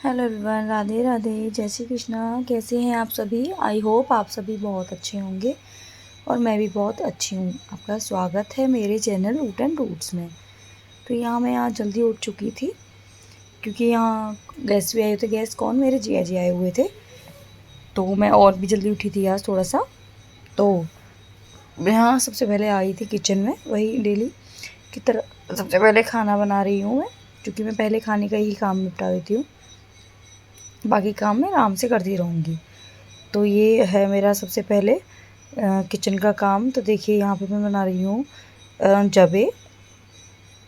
Hello everyone, Radhe Radhe, जय श्री कृष्णा। कैसे हैं आप सभी? आई होप आप सभी बहुत अच्छे होंगे और मैं भी बहुत अच्छी हूँ। आपका स्वागत है मेरे चैनल रूट एंड रूट्स में। तो यहाँ मैं आज जल्दी उठ चुकी थी क्योंकि यहाँ गेस्ट भी आए थे। गेस्ट कौन? मेरे जिया जी आए हुए थे, तो मैं और भी जल्दी उठी थी आज थोड़ा सा। तो मैं यहाँ सबसे पहले आई थी किचन में, वही डेली की तरह सबसे पहले खाना बना रही हूँ मैं, क्योंकि मैं पहले खाने का ही काम निपटा देती हूँ, बाकी काम मैं आराम से करती रहूँगी। तो ये है मेरा सबसे पहले किचन का काम। तो देखिए यहाँ पे मैं बना रही हूँ जबे,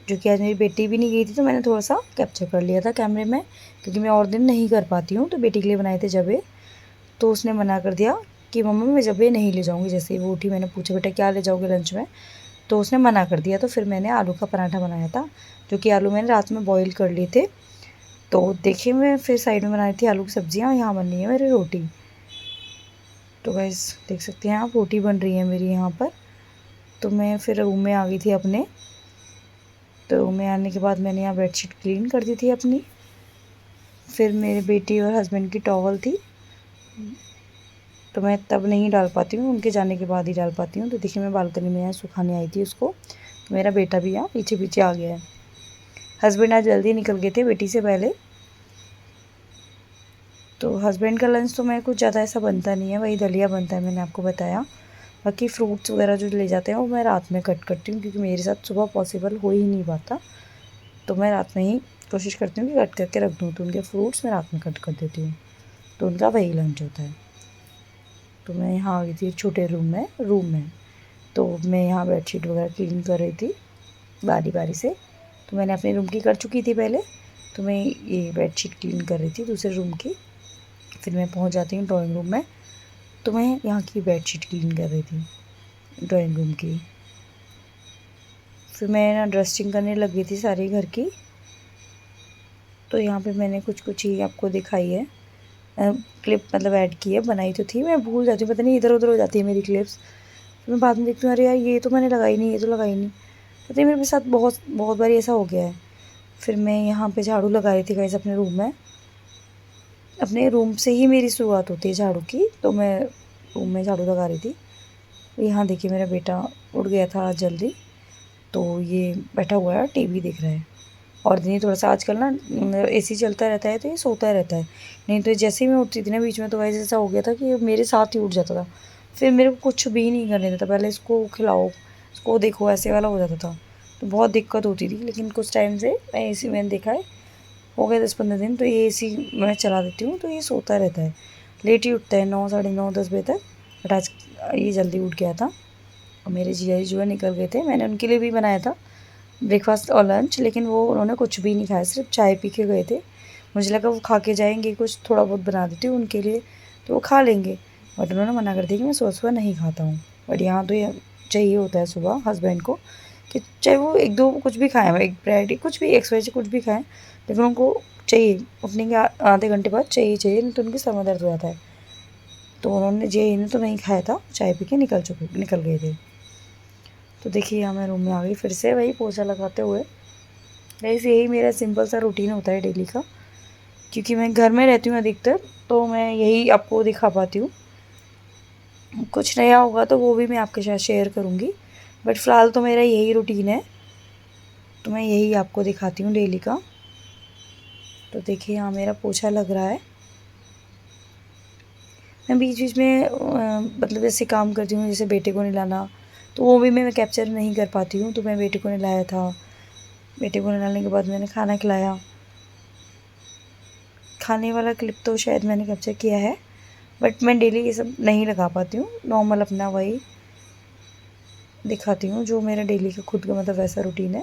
जो कि आज मेरी बेटी भी नहीं गई थी तो मैंने थोड़ा सा कैप्चर कर लिया था कैमरे में, क्योंकि मैं और दिन नहीं कर पाती हूँ। तो बेटी के लिए बनाए थे जबे, तो उसने मना कर दिया कि मम्मा मैं जबे नहीं ले जाऊँगी। जैसे ही वो उठी मैंने पूछा बेटा क्या ले जाओगे लंच में, तो उसने मना कर दिया। तो फिर मैंने आलू का पराठा बनाया था, जो कि आलू मैंने रात में बॉईल कर लिए थे। तो देखिए मैं फिर साइड में बनाई थी आलू की सब्जियाँ, यहाँ बन रही है मेरी रोटी। तो गाइस देख सकते हैं आप, रोटी बन रही है मेरी यहाँ पर। तो मैं फिर रूम में आ गई थी अपने। तो रूम में आने के बाद मैंने यहाँ बेडशीट क्लीन कर दी थी अपनी। फिर मेरे बेटी और हस्बैंड की टॉवल थी, तो मैं तब नहीं डाल पाती हूँ, उनके जाने के बाद ही डाल पाती हूँ। तो देखिए मैं बालकनी में यहाँ सुखाने आई थी उसको। तो मेरा बेटा भी यहाँ पीछे पीछे आ गया है। हस्बैंड आज जल्दी निकल गए थे बेटी से पहले। तो हस्बैंड का लंच तो मैं कुछ ज़्यादा ऐसा बनता नहीं है, वही दलिया बनता है, मैंने आपको बताया। बाकी फ्रूट्स वगैरह जो ले जाते हैं वो मैं रात में कट करती हूँ, क्योंकि मेरे साथ सुबह पॉसिबल हो ही नहीं पाता। तो मैं रात में ही कोशिश करती हूँ कि कट करके रख दूँ। तो उनके फ्रूट्स मैं रात में कट कर देती हूँ, तो उनका वही लंच होता है। तो मैं यहाँ आ गई थी छोटे रूम में। तो मैं यहाँ बेडशीट वगैरह क्लीन कर रही थी बारी बारी से। तो मैंने अपने रूम की कर चुकी थी पहले, तो मैं ये बेडशीट क्लीन कर रही थी दूसरे रूम की। फिर मैं पहुँच जाती हूँ ड्राइंग रूम में। तो मैं यहाँ की बेडशीट क्लीन कर रही थी ड्राइंग रूम की। फिर मैं ना डस्टिंग करने लग गई थी सारे घर की। तो यहाँ पे मैंने कुछ कुछ ही आपको दिखाई है, क्लिप मतलब ऐड की है। बनाई तो थी, मैं भूल जाती हूँ, पता नहीं इधर उधर हो जाती है मेरी क्लिप्स। फिर मैं बाद में देखती हूँ अरे यार ये तो मैंने लगाई नहीं, ये तो लगाई नहीं। पता नहीं मेरे साथ बहुत बहुत बार ऐसा हो गया है। फिर मैं यहाँ पे झाड़ू लगा रही थी गाइस अपने रूम में। अपने रूम से ही मेरी शुरुआत होती है झाड़ू की, तो मैं रूम में झाड़ू लगा रही थी। यहाँ देखिए मेरा बेटा उठ गया था आज जल्दी, तो ये बैठा हुआ है टीवी देख रहा है। और दिन थोड़ा-सा आजकल ना एसी चलता रहता है तो ये सोता रहता है। नहीं तो जैसे ही मैं उठती थी ना बीच में, तो वैसे ऐसा हो गया था कि ये मेरे साथ ही उठ जाता था। फिर मेरे को कुछ भी नहीं करने देता, पहले इसको खिलाओ, इसको देखो, ऐसे वाला हो जाता था। तो बहुत दिक्कत होती थी। लेकिन कुछ टाइम से मैं एसी मैंने देखा है, हो गए 10-15 दिन, तो ये एसी मैं चला देती हूँ तो ये सोता रहता है। लेट ही उठता है, 9 साढ़े 9 10 बजे तक। बट आज ये जल्दी उठ गया था। और मेरे जीजा जी जो है निकल गए थे। मैंने उनके लिए भी बनाया था ब्रेकफास्ट और लंच, लेकिन वो उन्होंने कुछ भी नहीं खाया, सिर्फ चाय पी के गए थे। मुझे लगा वो खा के जाएंगे, कुछ थोड़ा बहुत बना देती हूँ उनके लिए तो वो खा लेंगे। बट उन्होंने मना कर दिया कि मैं सुबह सुबह नहीं खाता हूँ। बट यहाँ तो ये चाहिए होता है सुबह हस्बैंड को, कि चाहे वो एक दो कुछ भी खाएँ, एक ब्रेड कुछ भी एक्स वाई जेड कुछ भी खाएँ, लेकिन उनको चाहिए, उठने के आधे घंटे बाद चाहिए चाहिए, नहीं तो उनकी सर में दर्द हो जाता है। तो उन्होंने जे इन्हें तो नहीं खाया था, चाय पी के निकल गए थे। तो देखिए यहाँ मैं रूम में आ गई फिर से वही पोछा लगाते हुए। वैसे यही मेरा सिंपल सा रूटीन होता है डेली का, क्योंकि मैं घर में रहती हूँ अधिकतर, तो मैं यही आपको दिखा पाती हूँ। कुछ नया होगा तो वो भी मैं आपके साथ शेयर करूँगी, बट फ़िलहाल तो मेरा यही रूटीन है, तो मैं यही आपको दिखाती हूँ डेली का। तो देखिए यहाँ मेरा पोछा लग रहा है। मैं बीच बीच में मतलब जैसे काम करती हूँ, जैसे बेटे को नहलाना, तो वो भी मैं कैप्चर नहीं कर पाती हूँ। तो मैं बेटे को नहलाया था, बेटे को नहलाने के बाद मैंने खाना खिलाया। खाने वाला क्लिप तो शायद मैंने कैप्चर किया है, बट मैं डेली ये सब नहीं लगा पाती हूँ। नॉर्मल अपना वही दिखाती हूँ जो मेरा डेली का खुद का मतलब वैसा रूटीन है।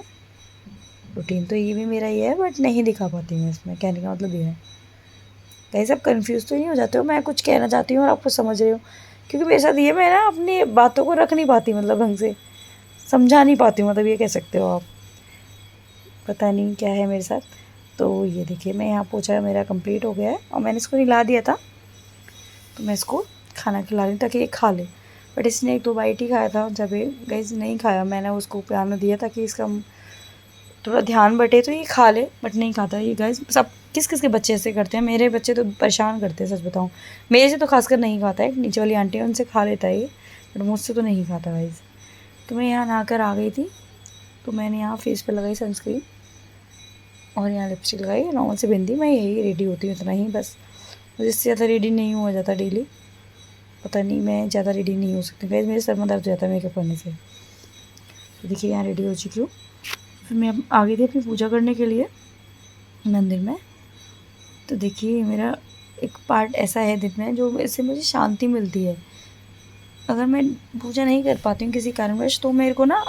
रूटीन तो ये भी मेरा ही है, बट नहीं दिखा पाती हूँ इसमें, कहने का मतलब ये है। कहीं सब कंफ्यूज तो नहीं हो जाते हो, मैं कुछ कहना चाहती हूँ और आपको समझ रहे हो? क्योंकि मेरे साथ ये, मैं ना अपनी बातों को रख नहीं पाती, मतलब ढंग से समझा नहीं पाती हूँ, मतलब ये कह सकते हो आप। पता नहीं क्या है मेरे साथ। तो ये देखिए मैं यहाँ पोछा मेरा कंप्लीट हो गया है और मैंने इसको हिला दिया था। तो मैं इसको खाना खिला रही हूँ ताकि ये खा ले। बट इसने 1-2 बाइट ही खाया था, जब ये गाइस नहीं खाया, मैंने उसको प्यार दिया ताकि इसका थोड़ा ध्यान बटे तो ये खा ले, बट नहीं खाता ये गाइस। सब किस किस के बच्चे ऐसे करते हैं। मेरे बच्चे तो परेशान करते हैं, सच बताऊँ। मेरे से तो खासकर नहीं खाता है, नीचे वाली आंटी है उनसे खा लेता है ये, बट मुझसे तो नहीं खाता गाइस। तो मैं यहाँ नहाकर आ गई थी, तो मैंने यहाँ फेस पे लगाई सनस्क्रीन और यहाँ लिपस्टिक लगाई, नॉर्मल से बिंदी। मैं यही रेडी होती हूँ, इतना ही बस, मुझे इससे ज़्यादा रेडी नहीं हुआ जाता डेली। पता नहीं, मैं ज़्यादा रेडी नहीं हो सकती गाइस, मेरे सर में दर्द हो जाता है मेकअप करने से। तो देखिए यहाँ रेडी हो चुकी हूँ। फिर मैं अब आ गई थी अपनी पूजा करने के लिए मंदिर में। तो देखिए मेरा एक पार्ट ऐसा है दिन में जो इससे मुझे शांति मिलती है। अगर मैं पूजा नहीं कर पाती हूँ किसी कारणवश, तो मेरे को ना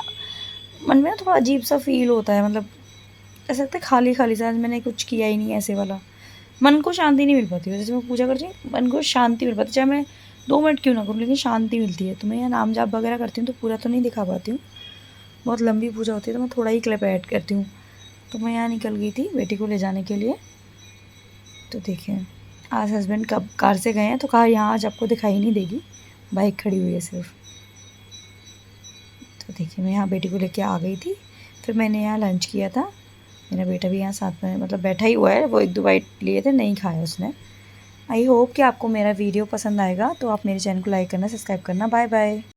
मन में थोड़ा अजीब सा फील होता है, मतलब ऐसा लगता है खाली खाली सा, मैंने कुछ किया ही नहीं ऐसे वाला। मन को शांति नहीं मिल पाती है। जैसे मैं पूजा करती हूँ, मन को शांति मिल पाती है, चाहे मैं 2 मिनट क्यों ना करूँ, लेकिन शांति मिलती है। तो मैं यहाँ नाम जाप वगैरह करती हूँ, तो पूरा तो नहीं दिखा पाती हूँ, बहुत लंबी पूजा होती है, तो मैं थोड़ा ही क्लिप ऐड करती हूँ। तो मैं यहाँ निकल गई थी बेटी को ले जाने के लिए। तो देखिए आज हस्बैंड कब कार से गए हैं, तो कार यहाँ आज आपको दिखाई नहीं देगी, बाइक खड़ी हुई है सिर्फ। तो देखिए मैं यहाँ बेटी को लेके आ गई थी। फिर मैंने यहाँ लंच किया था, मेरा बेटा भी यहाँ साथ में मतलब बैठा ही हुआ है, वो 1-2 बाइट लिए थे, नहीं खाया उसने। आई होप कि आपको मेरा वीडियो पसंद आएगा, तो आप मेरे चैनल को लाइक करना, सब्सक्राइब करना। Bye bye.